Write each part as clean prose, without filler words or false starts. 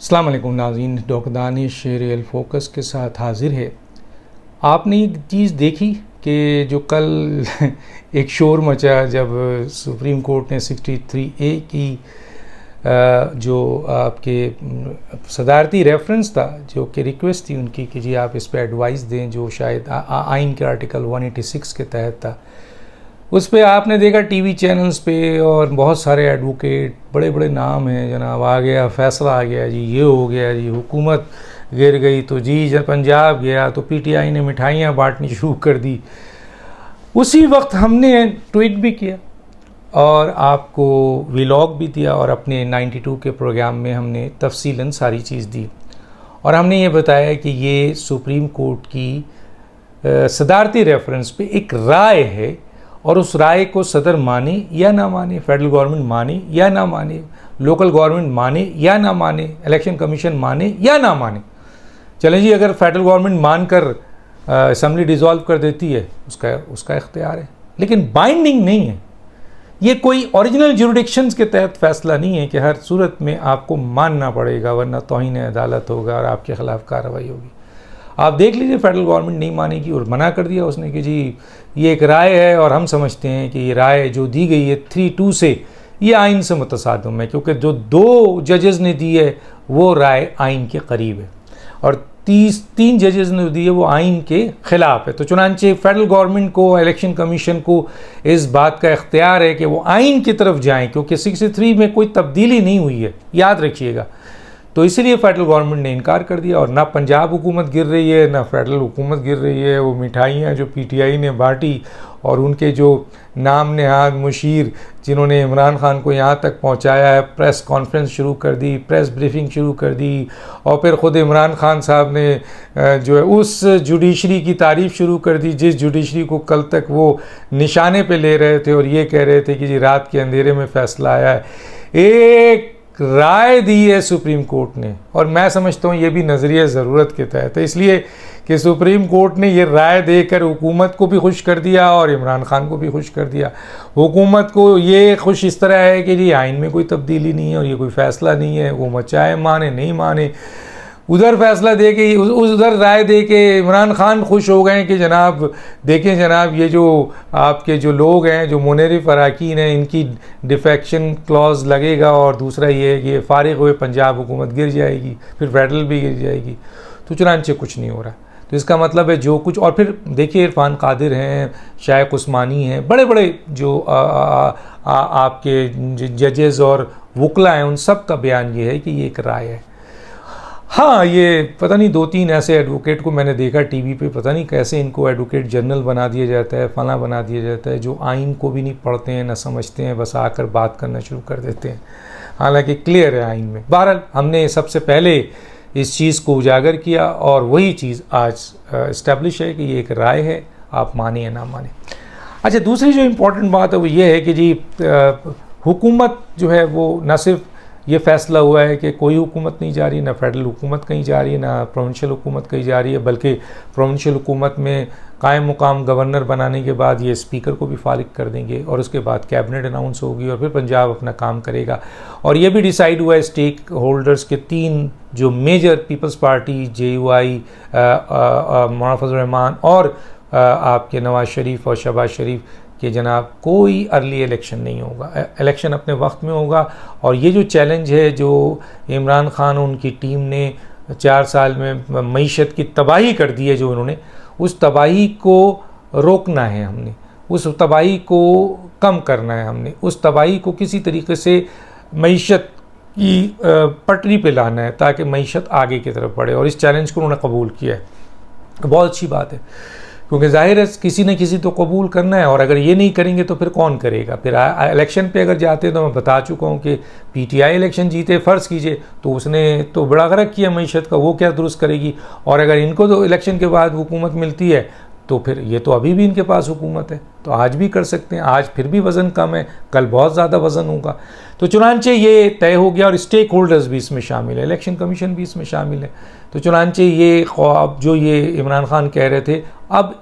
अस्सलाम वालेकुम नाज़रीन, डॉक्टर दानिश रियल फोकस के साथ हाजिर है। आपने एक चीज़ देखी कि जो कल एक शोर मचा जब सुप्रीम कोर्ट ने 63A की जो आपके सदारती रेफरेंस था, जो कि रिक्वेस्ट थी उनकी कि जी आप इस पर एडवाइस दें, जो शायद आइन के आर्टिकल 186 के तहत था, उस पर आपने देखा टीवी चैनल्स पे और बहुत सारे एडवोकेट, बड़े बड़े नाम हैं जनाब, आ गया फैसला आ गया जी, ये हो गया जी, हुकूमत गिर गई तो जी, जब पंजाब गया तो पीटीआई ने मिठाइयाँ बांटनी शुरू कर दी। उसी वक्त हमने ट्वीट भी किया और आपको व्लॉग भी दिया और अपने 92 के प्रोग्राम में हमने तफसीलन सारी चीज़ दी और हमने ये बताया कि ये सुप्रीम कोर्ट की सदारती रेफरेंस पे एक राय है और उस राय को सदर माने या ना माने, फेडरल गवर्नमेंट माने या ना माने, लोकल गवर्नमेंट माने या ना माने, इलेक्शन कमीशन माने या ना माने, चलें जी, अगर फेडरल गवर्नमेंट मानकर असम्बली डिज़ोल्व कर देती है उसका इख्तियार है, लेकिन बाइंडिंग नहीं है। ये कोई ओरिजिनल जुरिडिक्शंस के तहत फैसला नहीं है कि हर सूरत में आपको मानना पड़ेगा वरना तौहीन अदालत होगा और आपके ख़िलाफ़ कार्रवाई होगी। आप देख लीजिए, फेडरल गवर्नमेंट नहीं मानेगी और मना कर दिया उसने कि जी ये एक राय है और हम समझते हैं कि ये राय जो दी गई है 3-2 से, ये आइन से मुतसादिम है, क्योंकि जो 2 जजेस ने दी है वो राय आइन के करीब है और 3 जजेस ने दी है वो आइन के ख़िलाफ़ है। तो चुनांचे फेडरल गवर्नमेंट को, इलेक्शन कमीशन को इस बात का इख्तियार है कि वो आइन की तरफ जाएँ, क्योंकि 63 में कोई तब्दीली नहीं हुई है, याद रखिएगा। तो इसलिए फेडरल गवर्नमेंट ने इनकार कर दिया और ना पंजाब हुकूमत गिर रही है ना फेडरल हुकूमत गिर रही है। वो मिठाइयाँ जो पीटीआई ने बांटी और उनके जो नाम नहाद मुशीर जिन्होंने इमरान खान को यहाँ तक पहुँचाया है, प्रेस कॉन्फ्रेंस शुरू कर दी, प्रेस ब्रीफिंग शुरू कर दी और फिर ख़ुद इमरान खान साहब ने जो है उस जुडिशरी की तारीफ़ शुरू कर दी जिस जुडिशरी को कल तक वो निशाने पे ले रहे थे और ये कह रहे थे कि जी रात के अंधेरे में फ़ैसला आया है। एक राय दी है सुप्रीम कोर्ट ने और मैं समझता हूँ ये भी नज़रिया ज़रूरत के तहत है, इसलिए कि सुप्रीम कोर्ट ने ये राय देकर हुकूमत को भी खुश कर दिया और इमरान खान को भी खुश कर दिया। हुकूमत को ये खुश इस तरह है कि जी आइन में कोई तब्दीली नहीं है और ये कोई फ़ैसला नहीं है, हुकूमत चाहे माने नहीं माने। उधर फैसला दे के उधर राय दे के इमरान खान खुश हो गए कि जनाब देखें जनाब, ये जो आपके जो लोग हैं, जो मुनरिफ अराकीन हैं, इनकी डिफेक्शन क्लॉज लगेगा और दूसरा ये है कि फारिग हुए पंजाब हुकूमत गिर जाएगी, फिर फेडरल भी गिर जाएगी। तो चुनांचे कुछ नहीं हो रहा। तो इसका मतलब है जो कुछ, और फिर देखिए इरफान कादिर हैं, शाइख उस्मानी हैं, बड़े बड़े जो आपके जजेस और वकला हैं, उन सब का बयान ये है कि ये एक राय है। हाँ, ये पता नहीं 2-3 ऐसे एडवोकेट को मैंने देखा टीवी पे, पता नहीं कैसे इनको एडवोकेट जनरल बना दिया जाता है, फला बना दिया जाता है, जो आइन को भी नहीं पढ़ते हैं ना समझते हैं, बस आकर बात करना शुरू कर देते हैं, हालांकि क्लियर है आइन में। बहरहाल हमने सबसे पहले इस चीज़ को उजागर किया और वही चीज़ आज इस्टेब्लिश है कि ये एक राय है, आप माने या ना माने। अच्छा, दूसरी जो इम्पोर्टेंट बात है वो ये है कि जी हुकूमत जो है वो न सिर्फ ये फ़ैसला हुआ है कि कोई हुकूमत नहीं जा रही, ना फेडरल हुकूमत कहीं जा रही है, ना प्रोविंशियल हुकूमत कहीं जा रही है, बल्कि प्रोविंशियल हुकूमत में कायम मुकाम गवर्नर बनाने के बाद ये स्पीकर को भी फारिग कर देंगे और उसके बाद कैबिनेट अनाउंस होगी और फिर पंजाब अपना काम करेगा। और ये भी डिसाइड हुआ है स्टेक होल्डर्स के 3 जो मेजर पीपल्स पार्टी, JUI, मौलाना फजल रहमान और आपके नवाज़ शरीफ और शहबाज शरीफ कि जनाब कोई अर्ली इलेक्शन नहीं होगा, इलेक्शन अपने वक्त में होगा। और ये जो चैलेंज है जो इमरान खान उनकी टीम ने 4 साल में मईशत की तबाही कर दी है, जो उन्होंने, उस तबाही को रोकना है हमने, उस तबाही को कम करना है हमने, उस तबाही को किसी तरीके से मईशत की पटरी पे लाना है ताकि मईशत आगे की तरफ बढ़े और इस चैलेंज को उन्होंने कबूल किया है। बहुत अच्छी बात है, क्योंकि जाहिर है किसी न किसी तो कबूल करना है और अगर ये नहीं करेंगे तो फिर कौन करेगा। फिर इलेक्शन पे अगर जाते हैं तो मैं बता चुका हूँ कि पीटीआई इलेक्शन जीते, फ़र्ज़ कीजिए, तो उसने तो बड़ा गरक किया मईशत का, वो क्या दुरुस्त करेगी। और अगर इनको तो इलेक्शन के बाद हुकूमत मिलती है तो फिर ये तो अभी भी इनके पास हुकूमत है, तो आज भी कर सकते हैं, आज फिर भी वज़न कम है, कल बहुत ज़्यादा वज़न होगा। तो चुनांचे ये तय हो गया और स्टेक होल्डर्स भी इसमें शामिल है, इलेक्शन कमीशन भी इसमें शामिल है। तो चुनांचे ये ख्वाब जो ये इमरान खान कह रहे थे, अब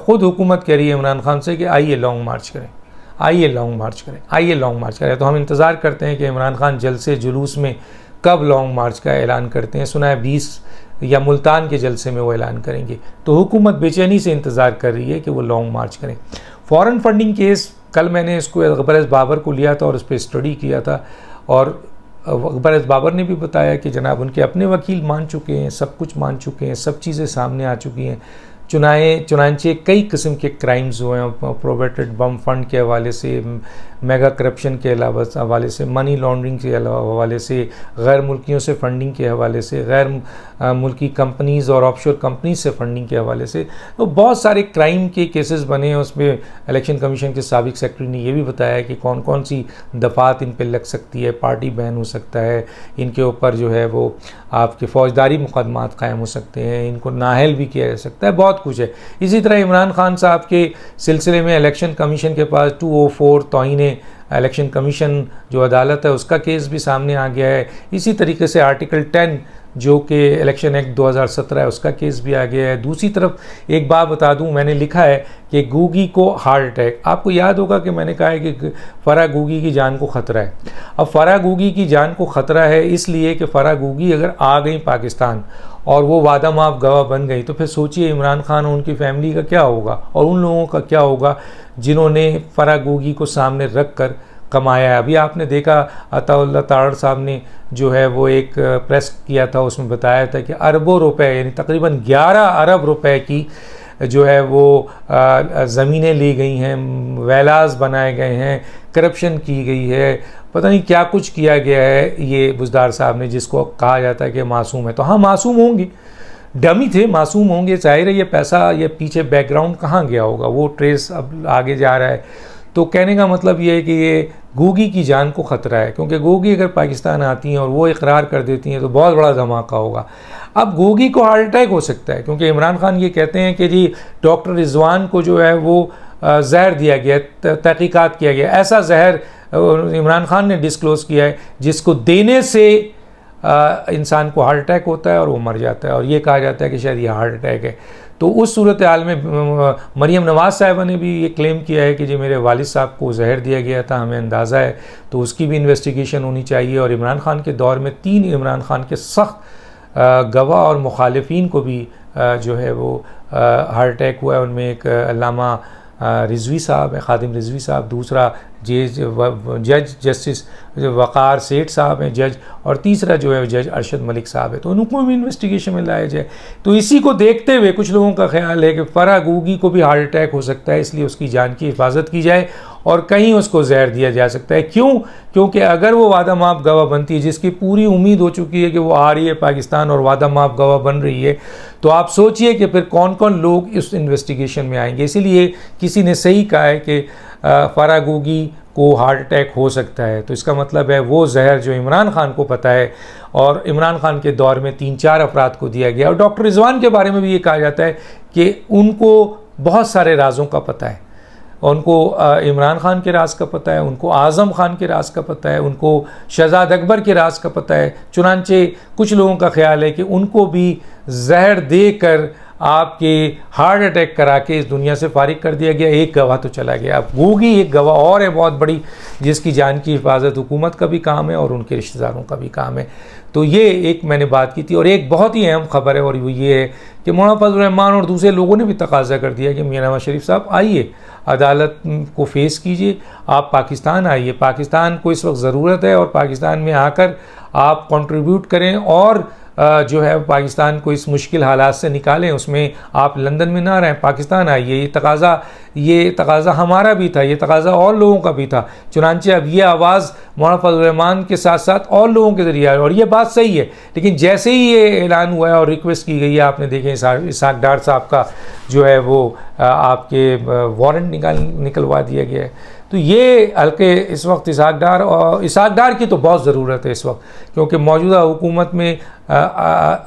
ख़ुद हुकूमत कह रही है इमरान खान से कि आइए लॉन्ग मार्च करें, आइए लॉन्ग मार्च करें, आइए लॉन्ग मार्च करें। तो हम इंतज़ार करते हैं कि इमरान खान जलसे जुलूस में कब लॉन्ग मार्च का ऐलान करते हैं। सुना है 20 या मुल्तान के जलसे में वो ऐलान करेंगे। तो हुकूमत बेचैनी से इंतज़ार कर रही है कि वो लॉन्ग मार्च करें। फॉरेन फंडिंग केस, कल मैंने इसको अकबर एस बाबर को लिया था और उस पर स्टडी किया था, और अकबर एस बाबर ने भी बताया कि जनाब उनके अपने वकील मान चुके हैं, सब कुछ मान चुके हैं, सब चीज़ें सामने आ चुकी हैं। चुनांचे कई किस्म के क्राइम्स हुए हैं, प्रोवेटेड बम फंड के हवाले से, मेगा करप्शन के हवाले से, मनी लॉन्ड्रिंग के हवाले से, गैर मुल्कियों से फंडिंग के हवाले से, गैर मुल्की कंपनीज़ और ऑफशोर कंपनीज से फंडिंग के हवाले से, तो बहुत सारे क्राइम के केसेस बने हैं। उसमें इलेक्शन कमीशन के साबिक सेक्रेटरी ने यह भी बताया कि कौन कौन सी दफ़ात इन पर लग सकती है, पार्टी बैन हो सकता है, इनके ऊपर जो है वो आपके फौजदारी मुकदमात कायम हो सकते हैं, इनको नाअहल भी किया जा सकता है, बहुत कुछ है। इसी तरह इमरान खान साहब के सिलसिले में इलेक्शन कमीशन के पास 204 तौहीन इलेक्शन कमीशन जो अदालत है उसका केस भी सामने आ गया है। इसी तरीके से आर्टिकल 10 जो कि इलेक्शन एक्ट 2017 है उसका केस भी आ गया है। दूसरी तरफ एक बात बता दूं, मैंने लिखा है कि गूगी को हार्ट अटैक, आपको याद होगा कि मैंने कहा है कि फ़राह गूगी की जान को ख़तरा है। अब फ़राह गूगी की जान को ख़तरा है इसलिए कि फ़राह गूगी अगर आ गई पाकिस्तान और वो वादा माफ गवाह बन गई, तो फिर सोचिए इमरान खान और उनकी फैमिली का क्या होगा, और उन लोगों का क्या होगा जिन्होंने फ़राह गूगी को सामने रख कर कमाया है। अभी आपने देखा अताउल्लाह तारड़ साहब ने जो है वो एक प्रेस किया था, उसमें बताया था कि अरबों रुपए यानी तकरीबन 11 अरब रुपए की जो है वो ज़मीनें ली गई हैं, वेलाज बनाए गए हैं, करप्शन की गई है, पता नहीं क्या कुछ किया गया है ये बुज़दार साहब ने, जिसको कहा जाता है कि मासूम है। तो हाँ, मासूम होंगे, डमी थे, मासूम होंगे, जाहिर है ये पैसा, ये पीछे बैकग्राउंड कहाँ गया होगा, वो ट्रेस अब आगे जा रहा है। तो कहने का मतलब ये है कि ये गूगी की जान को ख़तरा है, क्योंकि गूगी अगर पाकिस्तान आती हैं और वो इकरार कर देती हैं तो बहुत बड़ा धमाका होगा। अब गूगी को हार्ट अटैक हो सकता है, क्योंकि इमरान खान ये कहते हैं कि जी डॉक्टर रिजवान को जो है वो जहर दिया गया, तहकीकात किया गया, ऐसा जहर इमरान खान ने डिस्क्लोज़ किया है जिसको देने से इंसान को हार्ट अटैक होता है और वो मर जाता है, और ये कहा जाता है कि शायद ये हार्ट अटैक है। तो उस सूरत हाल में मरियम नवाज़ साहिबा ने भी ये क्लेम किया है कि जी मेरे वालिद साहब को जहर दिया गया था, हमें अंदाज़ा है, तो उसकी भी इन्वेस्टिगेशन होनी चाहिए। और इमरान खान के दौर में 3 इमरान खान के सख्त गवाह और मुखालिफिन को भी जो है वो हार्ट अटैक हुआ है। उनमें एक अल्लामा रिजवी साहब है, खादिम रिजवी साहब, दूसरा जज जस्टिस वक़ार सेठ साहब हैं जज, और तीसरा जो है जज अरशद मलिक साहब है। तो उनको भी इन्वेस्टिगेशन में लाया जाए। तो इसी को देखते हुए कुछ लोगों का ख्याल है कि फ़राह गूगी को भी हार्ट अटैक हो सकता है, इसलिए उसकी जान की हिफाजत की जाए और कहीं उसको जहर दिया जा सकता है। क्यों? क्योंकि अगर वो वादा माफ गवाह बनती है, जिसकी पूरी उम्मीद हो चुकी है कि वो आ रही है पाकिस्तान और वादा माफ गवाह बन रही है, तो आप सोचिए कि फिर कौन कौन लोग इस इन्वेस्टिगेशन में आएंगे। इसीलिए किसी ने सही कहा है कि फ़राह गूगी को हार्ट अटैक हो सकता है। तो इसका मतलब है वो जहर जो इमरान खान को पता है और इमरान खान के दौर में 3-4 अफराद को दिया गया। और डॉक्टर रिजवान के बारे में भी ये कहा जाता है कि उनको बहुत सारे राजों का पता है, उनको इमरान खान के राज का पता है, उनको आज़म खान के राज का पता है, उनको शहजाद अकबर के राज का पता है। चुनांचे कुछ लोगों का ख्याल है कि उनको भी जहर दे कर आपके हार्ट अटैक करा के इस दुनिया से फारिग कर दिया गया। एक गवाह तो चला गया, अब गूगी एक गवाह और है बहुत बड़ी, जिसकी जान की हिफाजत हुकूमत का भी काम है और उनके रिश्तेदारों का भी काम है। तो ये एक मैंने बात की थी। और एक बहुत ही अहम खबर है, और वो ये है कि मौलाना फजल रहमान और दूसरे लोगों ने भी तकाजा कर दिया कि मियां नवाज शरीफ साहब आइए, अदालत को फेस कीजिए, आप पाकिस्तान आइए, पाकिस्तान को इस वक्त ज़रूरत है, और पाकिस्तान में आकर आप कंट्रीब्यूट करें और जो है पाकिस्तान को इस मुश्किल हालात से निकालें। उसमें आप लंदन में ना रहें, पाकिस्तान आइए। ये तकाज़ा हमारा भी था, ये तकाज़ा और लोगों का भी था। चुनांचे अब ये आवाज़ मौलाना फजल रहमान के साथ साथ और लोगों के ज़रिए आई, और ये बात सही है। लेकिन जैसे ही ये ऐलान हुआ है और रिक्वेस्ट की गई है, आपने देखें इसाक डार साहब का जो है वो आपके वारंट निकलवा दिया गया है। तो ये हल्के इस वक्त इसाक डार की तो बहुत ज़रूरत है इस वक्त, क्योंकि मौजूदा हुकूमत में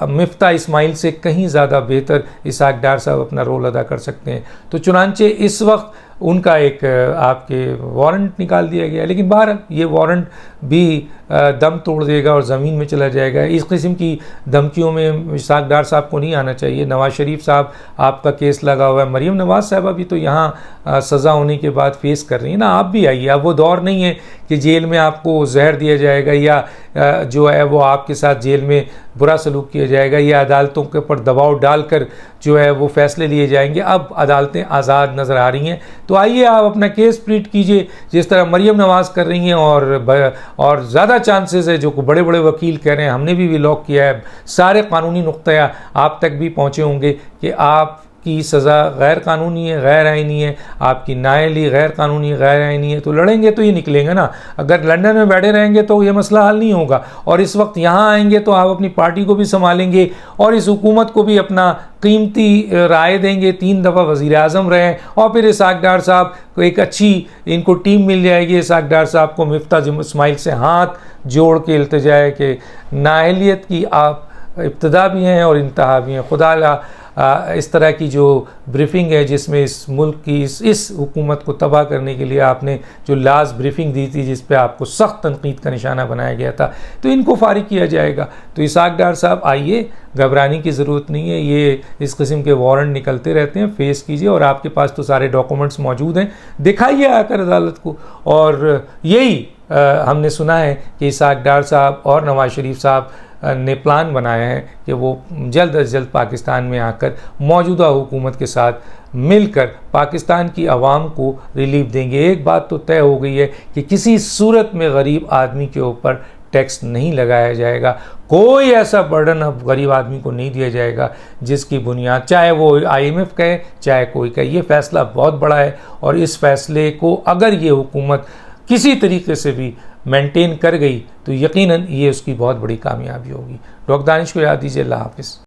मिफ्ता इस्माइल से कहीं ज़्यादा बेहतर इसाक डार साहब अपना रोल अदा कर सकते हैं। तो चुनांचे इस वक्त उनका एक आपके वारंट निकाल दिया गया है। लेकिन बाहर ये वारंट भी दम तोड़ देगा और ज़मीन में चला जाएगा। इस किस्म की धमकियों में इसाक डार साहब को नहीं आना चाहिए। नवाज़ शरीफ साहब, आपका केस लगा हुआ है, मरीम नवाज़ साहबा भी तो यहाँ सज़ा होने के बाद फेस कर रही है ना, आप भी आइए। अब वो दौर नहीं है कि जेल में आपको जहर दिया जाएगा या जो है वो आपके साथ जेल में बुरा सलूक किया जाएगा या अदालतों के ऊपर दबाव डालकर जो है वो फैसले लिए जाएंगे। अब अदालतें आज़ाद नज़र आ रही हैं, तो आइए आप अपना केस प्लीट कीजिए जिस तरह मरीम नवाज़ कर रही हैं, और ज़्यादा चांसेस है, जो बड़े बड़े वकील कह रहे हैं, हमने भी व्लॉग किया है, सारे कानूनी नुक्ता आप तक भी पहुँचे होंगे कि आप की सज़ा गैर कानूनी है, गैर आइनी है, आपकी नाअहली गैर कानूनी गैर आइनी है, तो लड़ेंगे तो ये निकलेंगे ना। अगर लंदन में बैठे रहेंगे तो ये मसला हल नहीं होगा, और इस वक्त यहाँ आएंगे तो आप अपनी पार्टी को भी संभालेंगे और इस हुकूमत को भी अपना कीमती राय देंगे। 3 दफ़ा वज़ीर आज़म रहे और फिर इसाक डार साहब को एक अच्छी इनको टीम मिल जाएगी। इसाक डार साहब को मिफ्ताह इस्माइल से हाथ जोड़ के इल्तिजा है कि नाअहलियत की आप इब्तदा भी हैं और इंतहा भी हैं। खुदा इस तरह की जो ब्रीफिंग है जिसमें इस मुल्क की इस हुकूमत को तबाह करने के लिए आपने जो लास्ट ब्रीफिंग दी थी जिस पे आपको सख्त तनकीद का निशाना बनाया गया था, तो इनको फारिग किया जाएगा। तो इसाक डार साहब आइए, घबराने की ज़रूरत नहीं है, ये इस किस्म के वारंट निकलते रहते हैं, फेस कीजिए और आपके पास तो सारे डॉक्यूमेंट्स मौजूद हैं, दिखाइए आकर अदालत को। और यही हमने सुना है कि इसाक डार साहब और नवाज़ शरीफ साहब ने प्लान बनाया है कि वो जल्द अज जल्द पाकिस्तान में आकर मौजूदा हुकूमत के साथ मिलकर पाकिस्तान की आवाम को रिलीफ देंगे। एक बात तो तय हो गई है कि किसी सूरत में गरीब आदमी के ऊपर टैक्स नहीं लगाया जाएगा, कोई ऐसा बर्डन अब गरीब आदमी को नहीं दिया जाएगा जिसकी बुनियाद, चाहे वो IMF कहे चाहे कोई कहे, ये फ़ैसला बहुत बड़ा है। और इस फैसले को अगर ये हुकूमत किसी तरीके से भी मेंटेन कर गई तो यकीनन ये उसकी बहुत बड़ी कामयाबी होगी। डॉक्टर दानिश को याद दीजिए। अल्लाह हाफ़िज़।